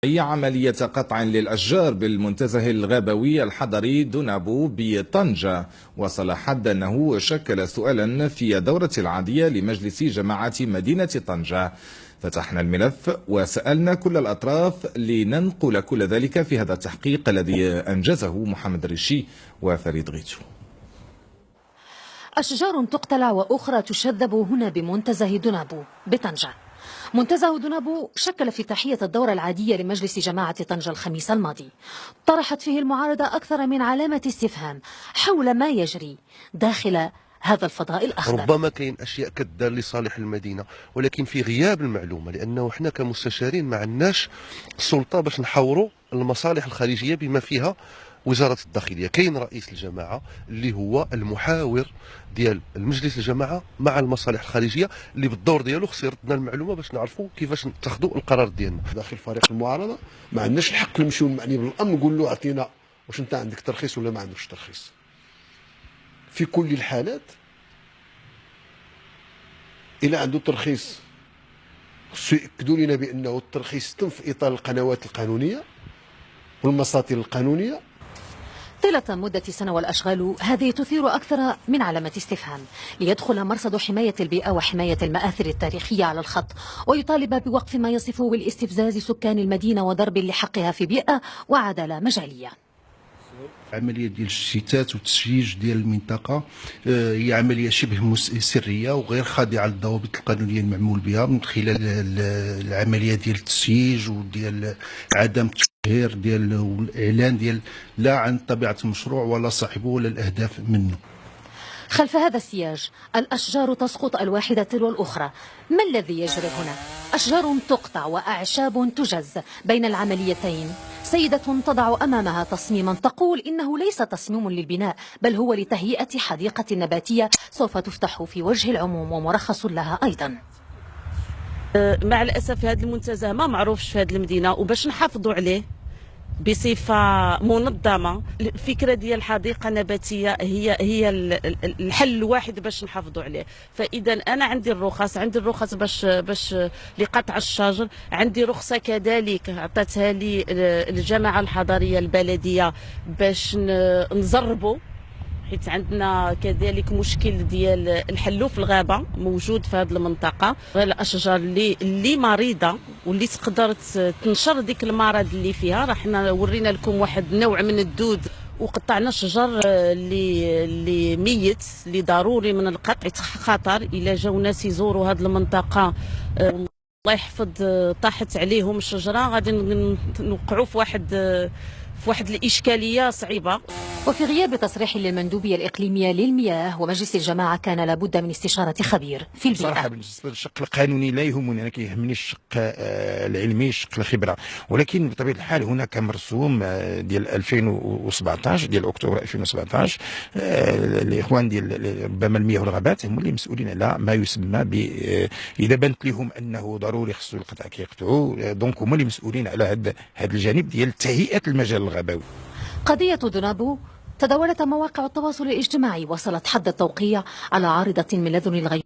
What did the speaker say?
أي عملية قطع للأشجار بالمنتزه الغابوي الحضري دونابو بطنجة وصل حد أنه شكل سؤالا في دورة العادية لمجلس جماعة مدينة طنجة. فتحنا الملف وسألنا كل الأطراف لننقل كل ذلك في هذا التحقيق الذي أنجزه محمد ريشي وفريد غيتو. أشجار تقتلع وأخرى تشذب هنا بمنتزه دونابو بطنجة. منتزه دونابو شكل افتتاحية الدورة العادية لمجلس جماعة طنجة الخميس الماضي. طرحت فيه المعارضة أكثر من علامة استفهام حول ما يجري داخل هذا الفضاء الأخضر. ربما كاين أشياء كدار لصالح المدينة، ولكن في غياب المعلومة، لأنه احنا كمستشارين ما عندناش سلطة باش نحاوروا المصالح الخارجية بما فيها وزارة الداخلية. كاين رئيس الجماعة اللي هو المحاور ديال المجلس الجماعة مع المصالح الخارجية، اللي بالدور ديالو خص يردنا المعلومة باش نعرفوا كيفاش نتخذوا القرار ديالنا. داخل فريق المعارضة ما عندناش الحق نمشيو للمعني بالامن نقول له اعطينا واش انت عندك ترخيص ولا ما عندكش ترخيص. في كل الحالات إلى عنده ترخيص خصو يأكدوا لنا بأنه الترخيص تم في إطار القنوات القانونية والمساطر القانونية. طيلة مدة سنة والأشغال هذه تثير أكثر من علامة استفهام. ليدخل مرصد حماية البيئة وحماية المآثر التاريخية على الخط ويطالب بوقف ما يصفه بالاستفزاز سكان المدينة وضرب لحقها في بيئة وعدالة مجالية. عملية ديال الشتات وتشييج ديال المنطقة هي عملية شبه سرية وغير خاضعة للضوابط القانونية المعمول بها من خلال العملية ديال التشييج وديال عدم التشهير ديال والإعلان ديال لا عن طبيعة المشروع ولا صاحبه ولا الأهداف منه. خلف هذا السياج الأشجار تسقط الواحدة تلو الأخرى. ما الذي يجري هنا؟ أشجار تقطع وأعشاب تجز بين العمليتين. سيدة تضع أمامها تصميما تقول إنه ليس تصميم للبناء بل هو لتهيئة حديقة نباتية سوف تفتح في وجه العموم ومرخص لها أيضا. مع الأسف هذا المنتزه ما معروفش في هذه المدينة، وباش نحافظوا عليه بصفة منظمة الفكرة ديال حديقة نباتية هي الحل الواحد باش نحافظوا عليه. فإذا أنا عندي الرخص باش لقطع الشجر، عندي رخصة كذلك عطاتها لي الجماعة الحضرية البلدية باش نزربوا، حيت عندنا كذلك مشكل ديال الحلوف الغابه موجود في هذه المنطقه. الاشجار اللي مريضه واللي تقدر تنشر ديك المرض اللي فيها، راح ورينا لكم واحد النوع من الدود وقطعنا شجر اللي ميت اللي ضروري من القطع خطر. الى جاو ناس يزوروا هذه المنطقه الله يحفظ طاحت عليهم الشجره غادي نوقعوا في واحد الإشكالية صعيبة. وفي غياب تصريح للمندوبية الإقليمية للمياه ومجلس الجماعة كان لابد من استشارة خبير في البيئة. صراحة بالنسبة للشق القانوني لا يهمني، أنا كيهمني الشق العلمي، الشق الخبرة. ولكن بطبيعة الحال هناك مرسوم ديال 2017 ديال أكتوبر 2017 الإخوان ديال ربما المياه والغابات هم اللي مسؤولين على ما يسمى ب إذا بانت لهم أنه ضروري خصو القطع كيقطعوا، دونك هما اللي مسؤولين على هذا الجانب ديال تهيئة المجال الغابوي. قضية دونابو تداولت مواقع التواصل الاجتماعي، وصلت حد التوقيع على عارضة من لدن الغيوم